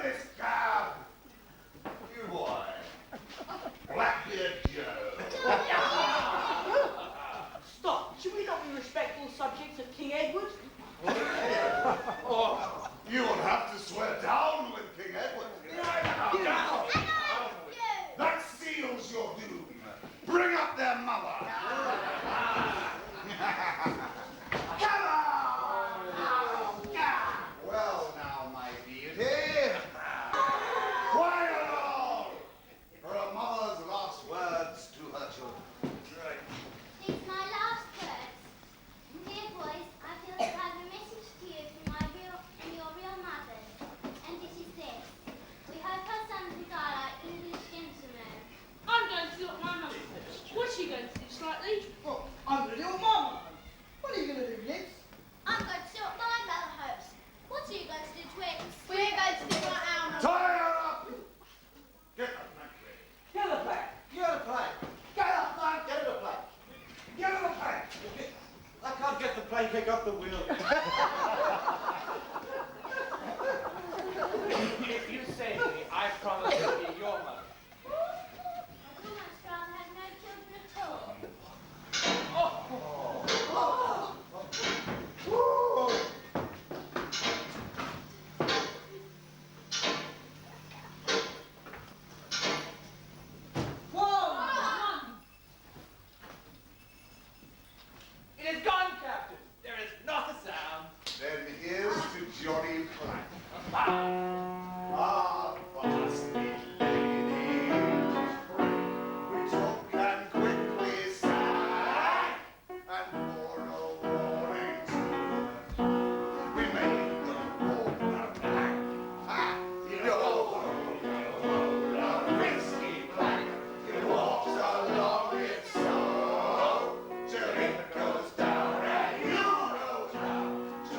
this cab! You boy. Blackbeard Joe. Stop. Should we not be respectful subjects of King Edward? Oh, you will have to swear down with King Edward. Down! That seals your doom. Bring up their mother. Come on! Well now, my beauty. Quiet all! For a mother's last words to her children. It's my last words. Dear boys, I feel to have a message to you from your real mothers. And it is this. We hope our sons and daughter are English gentlemen. I'm going to see what my mum says. What's she going to do, Slightly? Well, I'm the little mama. What are you going to do, Nix? I'm going to see what my mother hopes. What are you going to do, Twix? We're going to do what our mother. Tie her up! Get up, Blackbeard. Get the play. Get a plane. Get up, man. Get it a plane. Get on the play. I can't get the plane kick off the wheel. If you save me, I promise to be your mother. I'd almost rather have no children at all. It is gone, Captain. There is not a sound. Then here's to Johnny Black. Ah, vastly lady. We took and quickly sang, and for no warning to we made them walk the black. Ah, yo, the risky black. It walks along its soul till it goes down and you go down to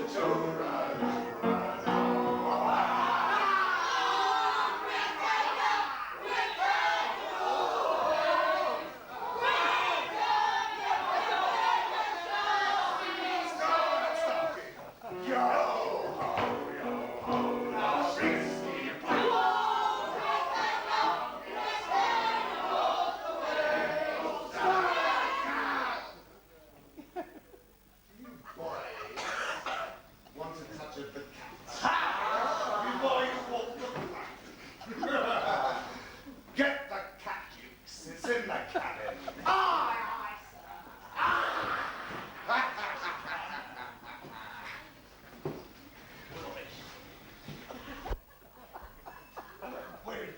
Want a touch of the cat? You boys walk the plank. Get the cat, Dukes. It's in the cabin. Aye, Wait.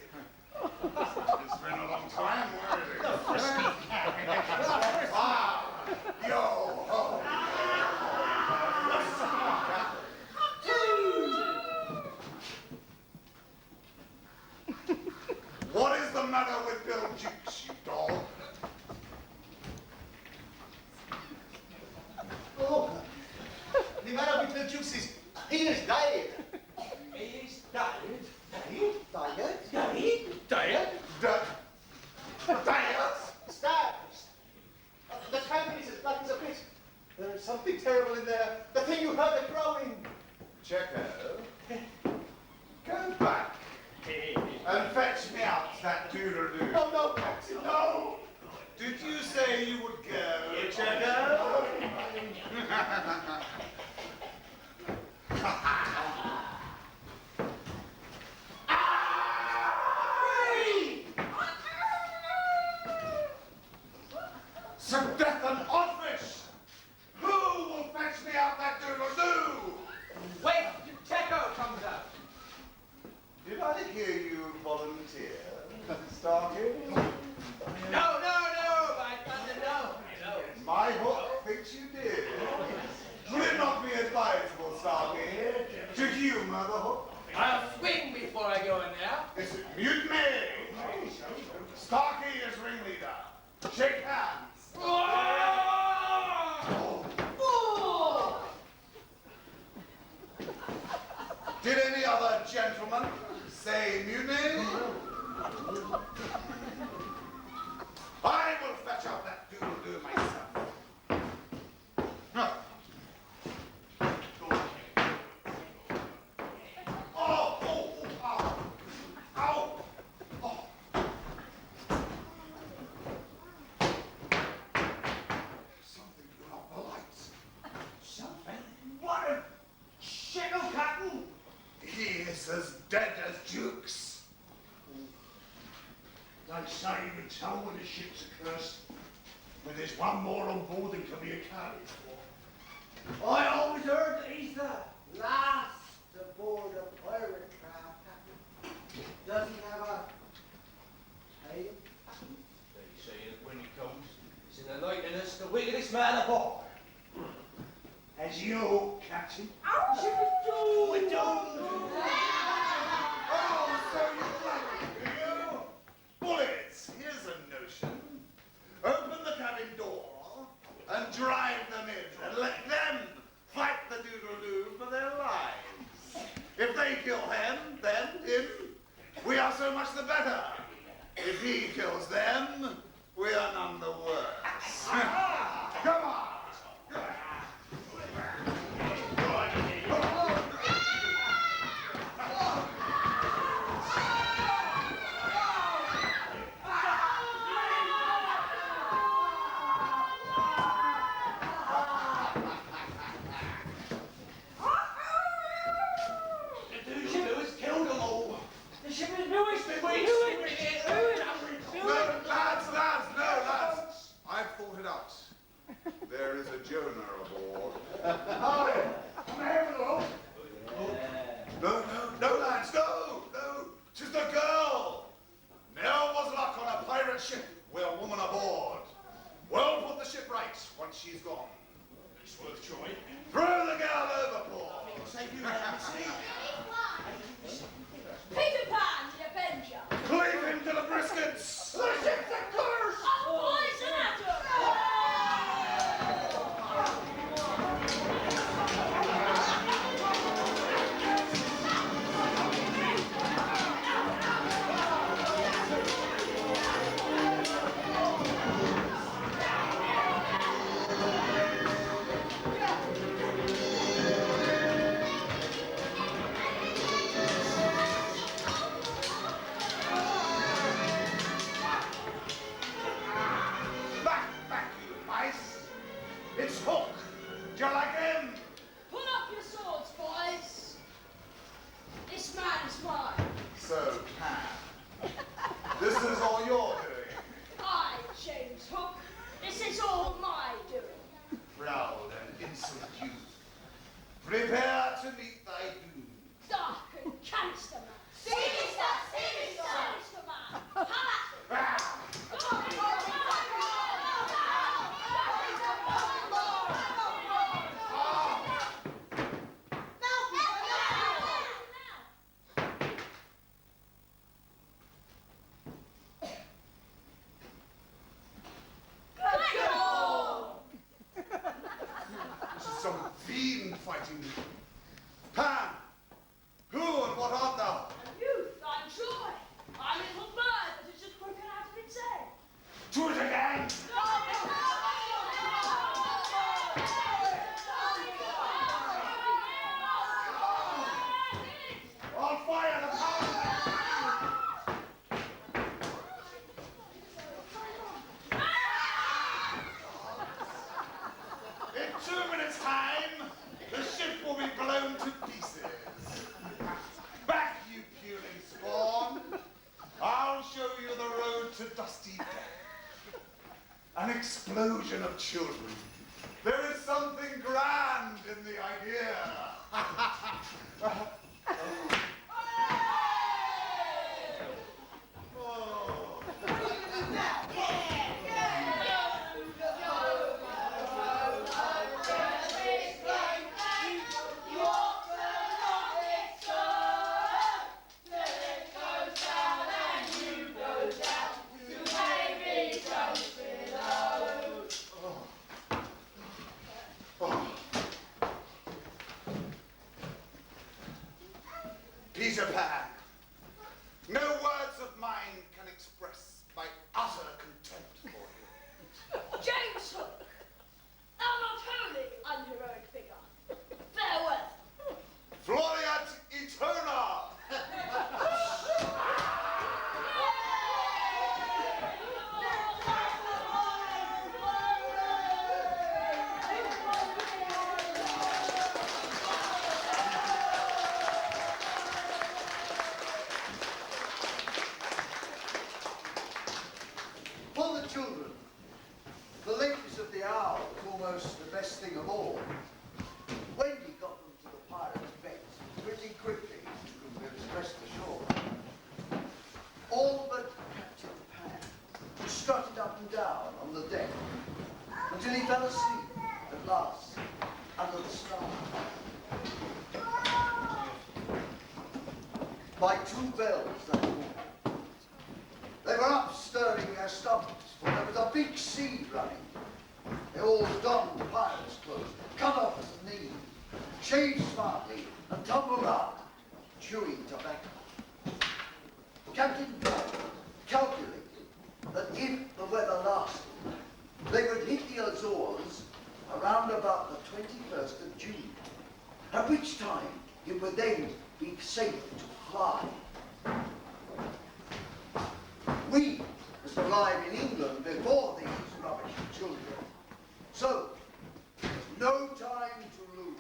It's been a long time. Where is it? The frisky cat. Yo ho. What is the matter with Bill Jukes, you dog? Oh, the matter with the Jukes is he is dead. He's died. Died? Died? Diet? Stabbed. The cabin is as black as a pit. There is something terrible in there. The thing you heard it growing. Checo, go back and fetch me out that doodle-doo. Oh no, Captain, no. Did you say you would go, Checo? Sir Death and Oddfish! Who will fetch me out that doodle-doo? Wait till Checo comes out. Did I hear you volunteer, Starkey? No, by thunder, no. My hook thinks you did. Would it not be advisable, Starkey, to humor the hook? I'll swing before I go in there. Is it mutiny? Starkey is ringleader. Shake hands. Did any other gentleman say mutiny? I will fetch out that doodle-doo myself. Huh. Oh, It's as dead as Jukes. They say you can tell when the ship's accursed when there's one more on board than can be accounted for. I always heard that he's the last aboard a pirate craft, Captain. Does he have a tail? They say that when he comes, he's in the lightness, the wickedest man aboard. As you, Captain. Ouch, We do. Oh, so you like it, do you? Bullets, here's a notion. Open the cabin door and drive them in and let them fight the doodle-doo for their lives. If they kill him, we are so much the better. If he kills them, we are none the worse. Come on. There is a Jonah aboard. No, lads, no! She's the girl! Never was luck on a pirate ship with a woman aboard. We'll put the ship right once she's gone. It's worth trying. Throw the girl overboard. Save you, Nancy. Peter Pan, the Avenger. Cleave him to the briskets! The ship's accursed! Oh, poison at her! Back, you mice! It's Hook! Do you like him? Put up your swords, boys. This man is mine. So, Cam, this is all you're doing. I, James Hook. This is all my doing. Proud and insolent youth, prepare to meet thy doom. Dark and canister man. Sinister, sinister! Sinister man. Come at him. Ah! Go on, go on, go This is some fiend fighting me. Pan! Who and what art thou? Youth, I'm Troy. I'm a little bird that has just broken out of its egg. To it again! On fire the power! In 2 minutes' time, the ship will be blown to pieces. Back, you puling spawn. I'll show you the road to dusty death. An explosion of children. There is something grand in the idea. Oh. Peter Pan, no words of mine can express my utter contempt for you. James Hook. Thou not wholly unheroic figure. Farewell. Floriat Eterna! fell asleep at last under the stars. By 2 bells that morning. They were up stirring their stomachs, for there was a big sea running. They all donned pirates' clothes, cut off at the knee, shaved smartly, and tumbled up, chewing tobacco. Captain Blood calculated that if the weather lasted, they would hit the Azores around about the 21st of June, at which time it would then be safe to fly. We must arrive in England before these rubbish children. So, no time to lose.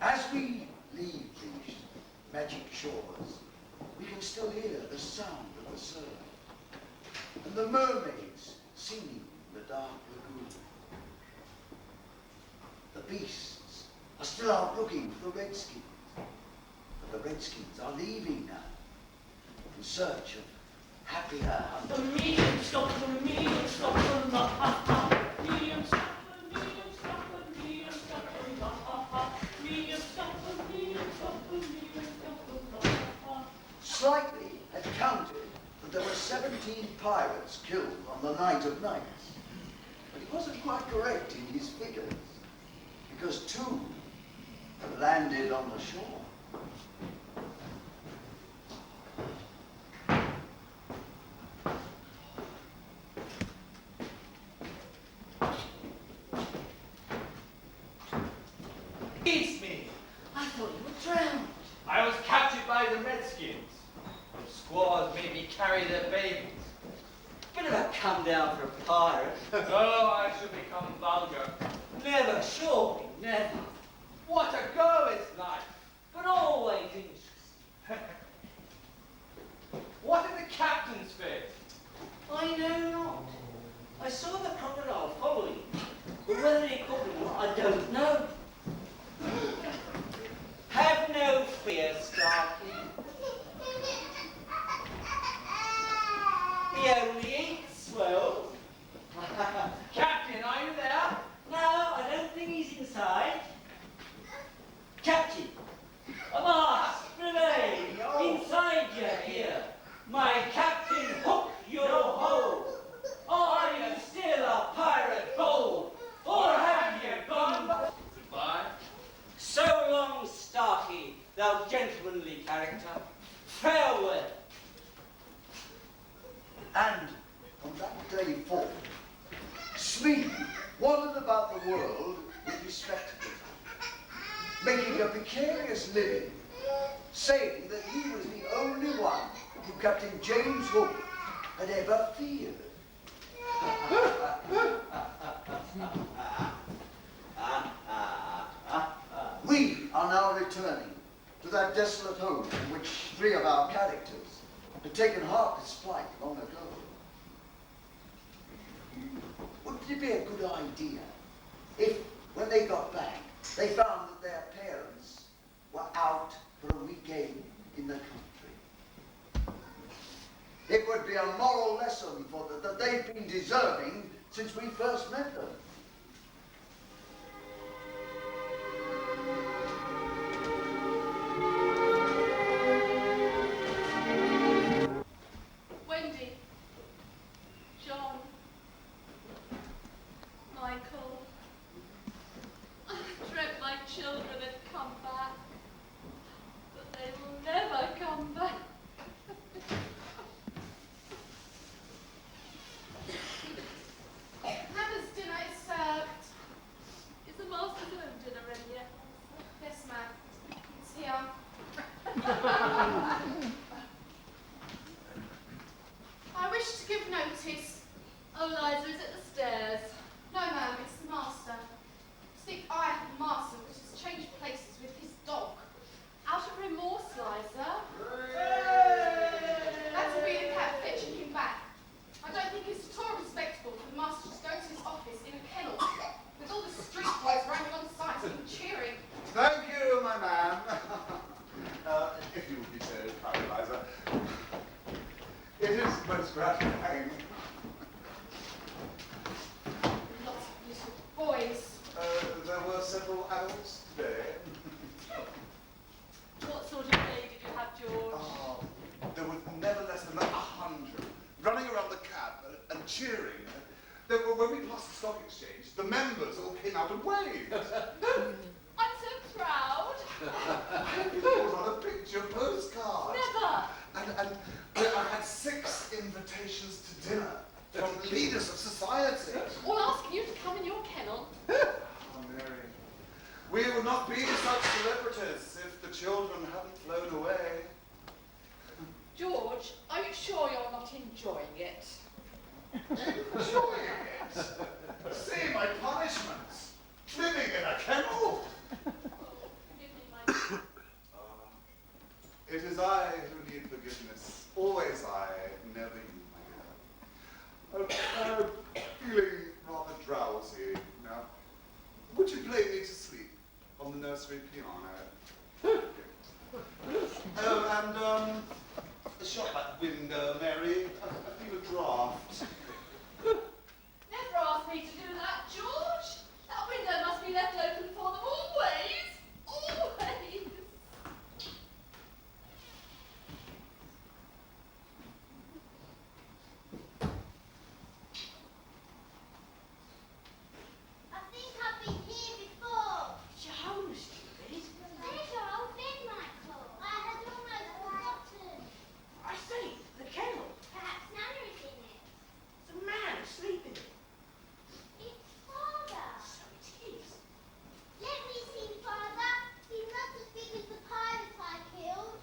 As we leave these magic shores, we can still hear the sound of the surf and the mermaids singing in the dark lagoon. The beasts are still out looking for the redskins, but the redskins are leaving now in search of happier The medium Scotland, medium Scotland, ha ha ha. Medium Scotland, medium Scotland, medium Scotland, ha ha ha. Medium Scotland, medium Scotland, medium Scotland, ha ha ha. Slightly had counted that there were 17 pirates killed on the night of nights. But he wasn't quite correct in his figures, because 2 had landed on the shore. It's me. I thought you were drowned. I was captured by the Redskins. The squaws made me carry their babies. Bit of a come down for a pirate. Oh, I shall become vulgar. Never, surely, never. What a go it's like. But always interesting. What are the captain's fate? I know not. I saw the crocodile following, but whether he caught him or not, I don't know. Have no fear, Starkey. He only eats well. Captain, are you there? No, I don't think he's inside. Captain, avast, remain, inside you here. My captain, hook your hoe. Are you still a pirate bold, or have you gone? Goodbye. So long, Starkey, thou gentlemanly character. Farewell. And from that day forth, Smee wandered about the world with respectability, making a precarious living, saying that he was the only one who Captain James Hook had ever feared. We are now returning to that desolate home in which 3 of our characters had taken heartless flight long ago. Wouldn't it be a good idea if, when they got back, they found that their parents were out for a weekend in the country? It would be a moral lesson for them that they've been deserving since we first met them. Wendy, John, Michael. I dreamt my children had come back, but they will never come back. Hannah's dinner is served. Is the master's own dinner ready yet? Yes, ma'am. It's here. I wish to give notice. Oh, Liza, is it the stairs? No, ma'am, it's the master. Speak I of the master, which has changed places with his dog. Out of remorse, Liza. That'll be the cat fetching him back. I don't think it's at all respectable for the master to go to his office in a kennel with all the street boys running on site and cheering. Thank you, my man. If you would be so kind, Eliza. It is most gratifying. Lots of little boys. There were several adults today. What sort of day did you have, George? There was never less than 100 running around the cab and cheering. When we passed the stock exchange, the members all came out and waved. I'm so proud. I was on a picture postcard. Never. And I had 6 invitations to dinner from leaders of society. All asking you to come in your kennel. Oh, Mary, we would not be such celebrities if the children hadn't flown away. George, are you sure you're not enjoying it? Enjoying it. See my punishment. Living in a kennel. Forgive me, my It is I who need forgiveness. Always I, never you, my dear. Feeling rather drowsy now. Would you play me to sleep on the nursery piano? Oh, and shut that window, Mary. I feel a draught. Never asked me to do that, George. That window must be left open for them always. Always. I think I've been here before. It's your home, stupid. There's your old bed, Michael. I had almost forgotten. I say, the kennel. Perhaps Nana is in it. There's a man asleep in it. It's Father. So it is. Let me see, Father. He's not as big as the pirate I killed.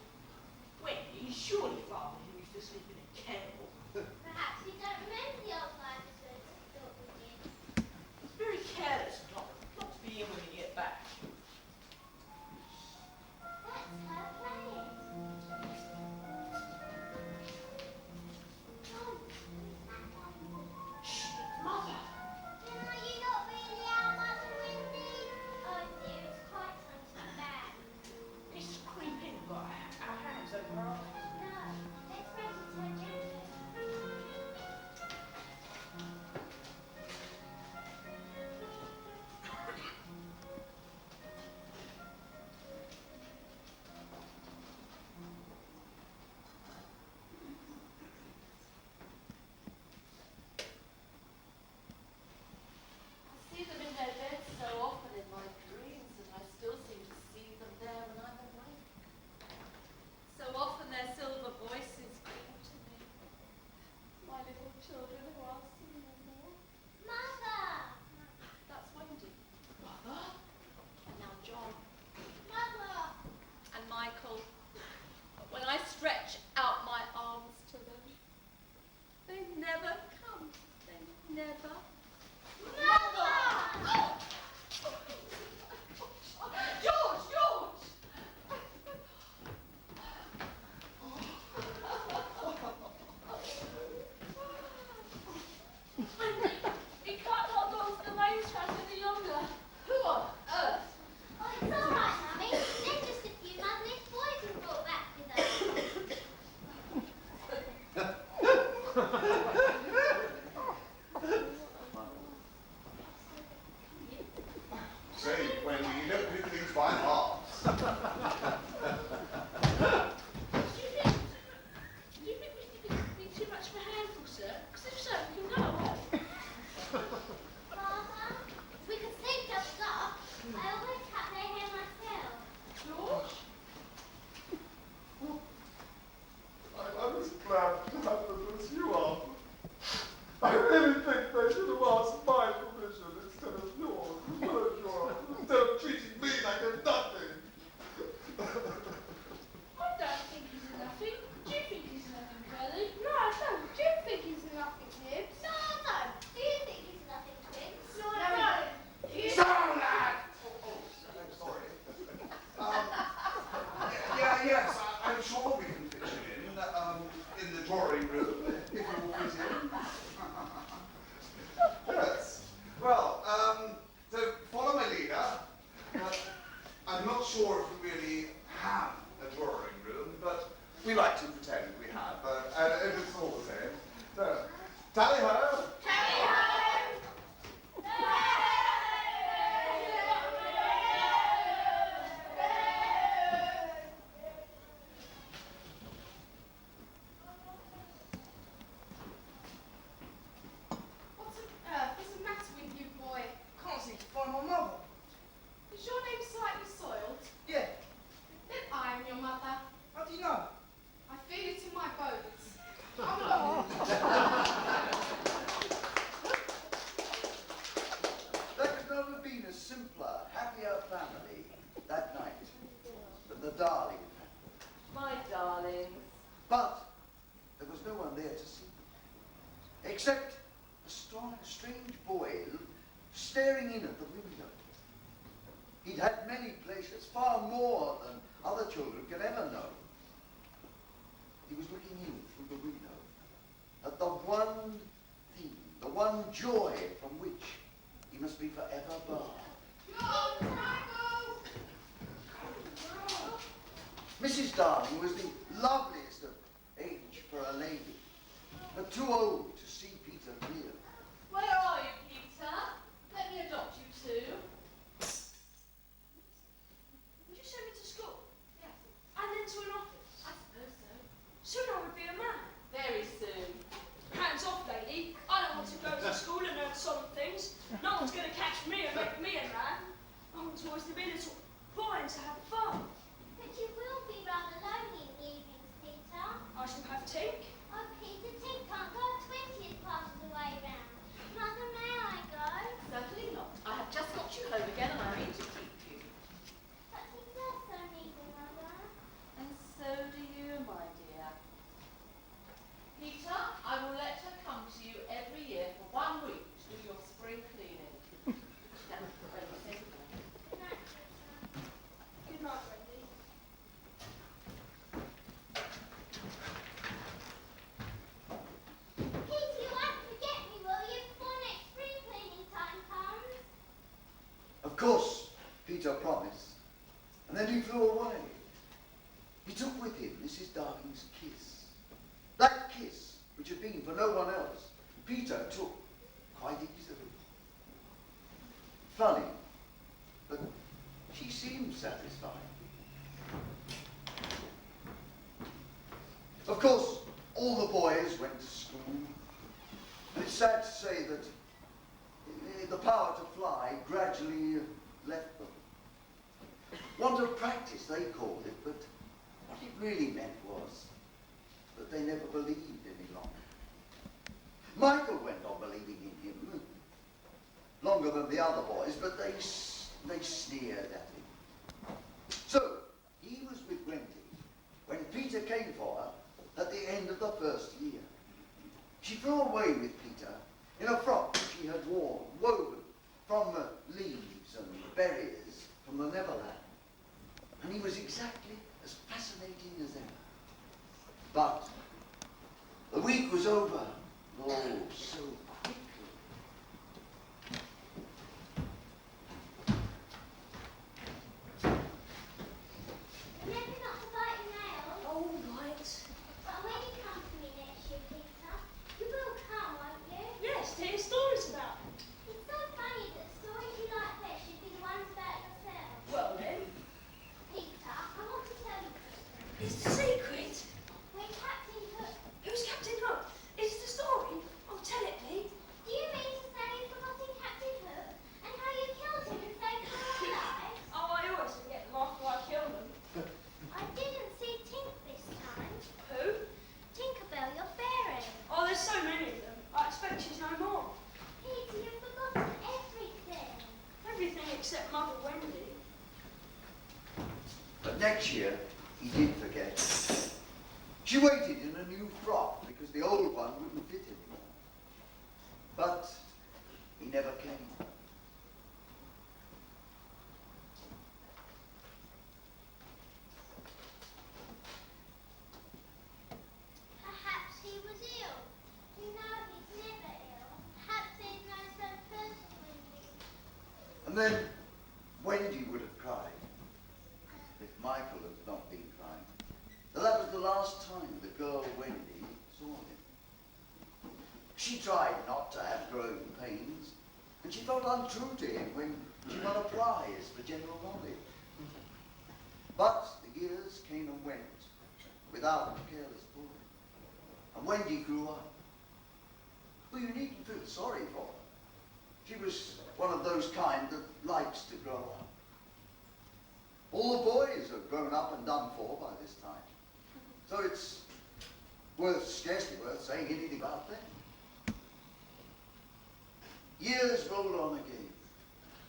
Wendy, surely Father didn't used to sleep in a kennel. Perhaps you don't remember the old dinosaurs that thought we did. It's very careless not to be in when we get back. That's her playing. John, who's that one? Shh, Mother. Then are you not really our Mother Wendy? Oh dear, it's quite something bad. It's creeping by our hands over our eyes. No, let's press it so gently. I see them in their beds so often in my dreams, and I still seem to see them there when I'm awake. So often their silver voices call to me. My little children who I'll see no more. Mother! That's Wendy. Mother? And now John. Mother! And Michael. But when I stretch out my arms to them, they never come. They never. Mother! George! George! You can't hold on to the racetrack any longer. Who on earth? Oh, it's all right, Mummy. They're just a few motherless boys we brought back with us. Say, Wendy, you don't do things by halves. Do you think we could be too much of a handful, sir? Because if so, we can go away. strange boy staring in at the window. He'd had many pleasures, far more than other children could ever know. He was looking in through the window at the one thing, the one joy from which he must be forever barred. Mrs. Darling was the loveliest of age for a lady, but too old to see Peter clearly. Where are you, Peter? Let me adopt you too. Would you send me to school? Yes, And then to an office? I suppose so. Soon I would be a man. Very soon. Hands off, lady. I don't want to go to school and learn solemn things. No one's going to catch me and make me a man. I want to always to be a little boy and to have fun. But you will be rather lonely in the evenings, Peter. I shall have Tink. Oh, Peter, Tink can't go 20th part of the way round. Mother, may I go? Certainly not. I have just got you home again and I mean to keep you. But Tink does so need me, Mother. And so do you, my dear. Peter, I will let her come to you every year for 1 week to do your spring cleaning. Now, when you say goodnight. Good night, Peter. Good night, Wendy. Peter, you won't forget me, will you, before next spring cleaning time comes? Of course, Peter promised, and then he flew away. He took with him Mrs. Darling's kiss. That kiss, which had been for no one else, Peter took quite easily. Funny, but she seemed satisfied. Of course, all the boys went to school, and it's sad to say that the power to fly gradually left them. Want of practice, they called it, but what it really meant was that they never believed any longer. Michael went on believing in him longer than the other boys, but they sneered at him. So he was with Wendy when Peter came for her at the end of the first year. She flew away with Peter in a frock she had woven from leaves and berries from the Neverland. And he was exactly as fascinating as ever. But the week was over, oh, so quickly. Remember not to bite your nails. All right. But when you come to me next year, Peter, you will come, won't you? Yes, to hear stories about it. It's so funny that stories you like best should be the ones about yourself. Well then, Peter, I want to tell you something. it's the secret. When Captain Hook... Who's Captain Hook? Is it a story? Oh, tell it me. Do you mean to say you've forgotten Captain Hook and how you killed him and saved your own life? Oh, I always forget them after I kill them. I didn't see Tink this time. Who? Tinkerbell, your fairy. Oh, there's so many of them. I expect she's no more. Peter, you've forgotten everything. Everything except Mother Wendy. But next year, he did forget. She waited in a new frock because the old one wouldn't fit anymore. But he never came. Perhaps he was ill. You know he's never ill. Perhaps there's no such person, Wendy. And then Wendy would have cried if Michael had not been crying. But that was the last time the girl Wendy saw him. She tried not to have growing pains, and she felt untrue to him when she won a prize for general knowledge. But the years came and went without the careless boy. And Wendy grew up. Well, you needn't feel sorry for her. She was one of those kind that likes to grow up. All the boys are grown up and done for by this time. So it's scarcely worth saying anything about them. Years rolled on again,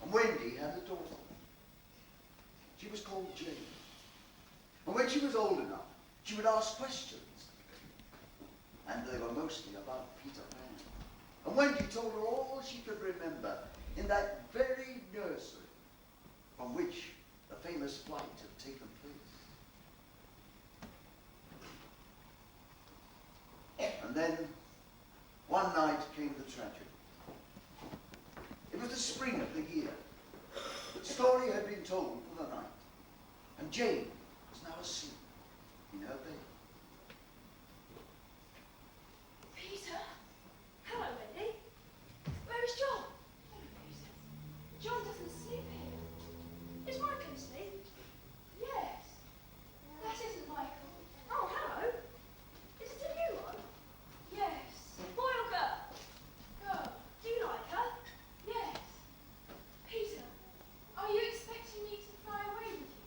and Wendy had a daughter. She was called Jane. And when she was old enough, she would ask questions. And they were mostly about Peter Pan. And Wendy told her all she could remember in that very nursery from which the famous flight had taken place. And then, one night came the tragedy. It was the spring of the year. The story had been told for the night, and Jane was now asleep in her bed. Peter? Hello, Wendy. Where is John? John doesn't sleep here. Is Michael asleep? Yes. That isn't Michael. Oh, hello. Is it a new one? Yes. Boy or girl? Girl. Do you like her? Yes. Peter, are you expecting me to fly away with you?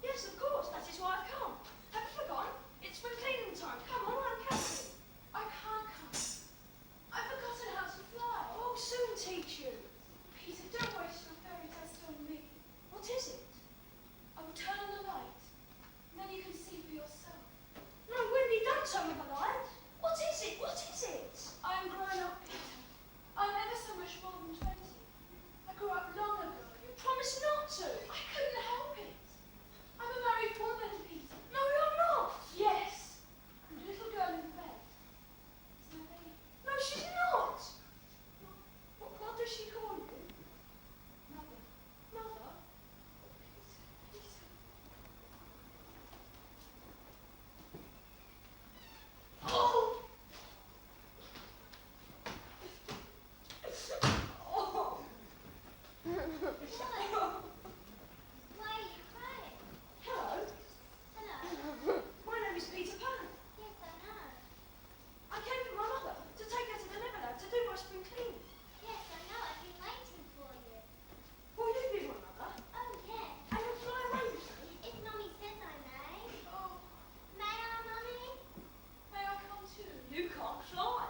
Yes, of course. That is why I've come. Have you forgotten? It's spring cleaning time. Come on, I'm Captain. I can't come. I've forgotten how to fly. I'll soon teach you. Peter, don't waste your fairy dust on me. What is it? I will turn on the light. And then you can see for yourself. No, Wendy, don't turn on the light. What is it? What is it? I am growing up, Peter. I'm ever so much more than 20. I grew up long ago. You promised not to. I couldn't help it. I'm a married woman, Peter. No, you're not. Yes. And a little girl in bed. Is my baby? No, she's not. What does she call you? Mother. Mother? Peter. Peter. Oh! Oh! Why are you crying? Hello. Hello. My name is Peter Pan. Yes, I know. I came with my mother to take her to the Neverland to do my spring cleaning. Yes, I know. I've been waiting for you. Will you be my mother? Oh, yes. And you'll fly away with me? If Mummy says I may. Oh, May I, Mummy? may I come too? You can't fly.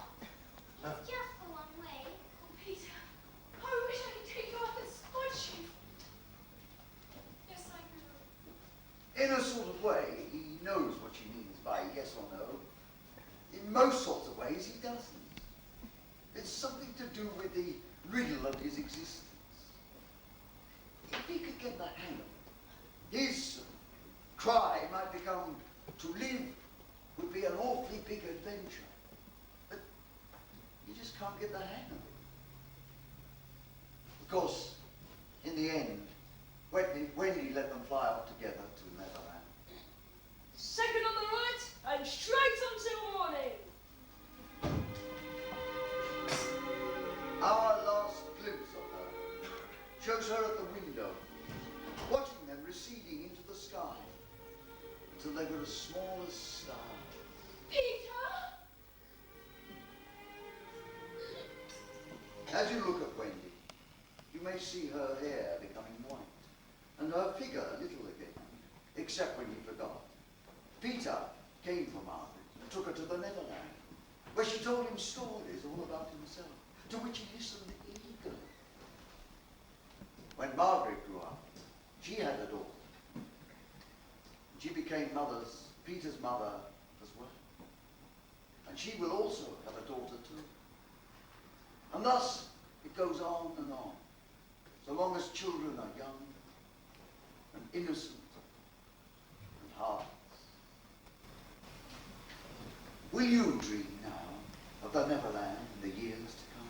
It's just for 1 week. Oh, Peter, I wish I could take you up and squash you. Yes, I will. In a sort of way, he knows what she means by yes or no. In most sorts of ways, he doesn't. It's something to do with the riddle of his existence. If he could get the hang of it, his cry might become to live would be an awfully big adventure. But you just can't get the hang of it. Of course, in the end, Wendy let them fly off together to Neverland. Second on the right and straight until morning. Our last glimpse of her shows her at the window, watching them receding into the sky until they were as small as stars. Peter! As you look at Wendy, you may see her hair becoming white and her figure little again, except when you forgot. Peter came for Margaret and took her to the Neverland, where she told him stories all about himself, to which he listened eagerly. When Margaret grew up, she had a daughter. And she became Peter's mother as well. And she will also have a daughter too. And thus it goes on, so long as children are young and innocent and harmless. Will you dream now of the Neverland in the years to come?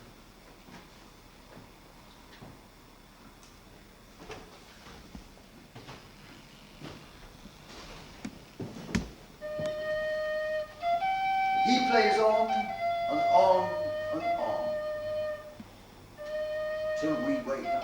He plays on and on and on till we wake up.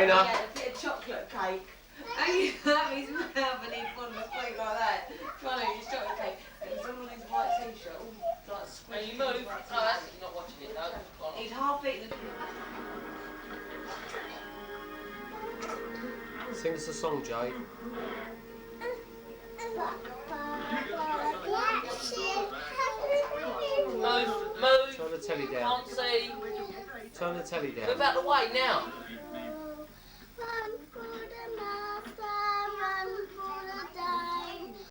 Dana. Get a bit of chocolate cake. And you have his mouth and he put on the plate like that. Trying to eat his chocolate cake. And he's all on his white t-shirt, all like squished. Hey, you move. Oh, that's it. You're not watching it, no. Go on. He's half eaten the... Sing us a song, Jay. Move. Turn the telly down. Can't see. Turn the telly down. Move out the way now.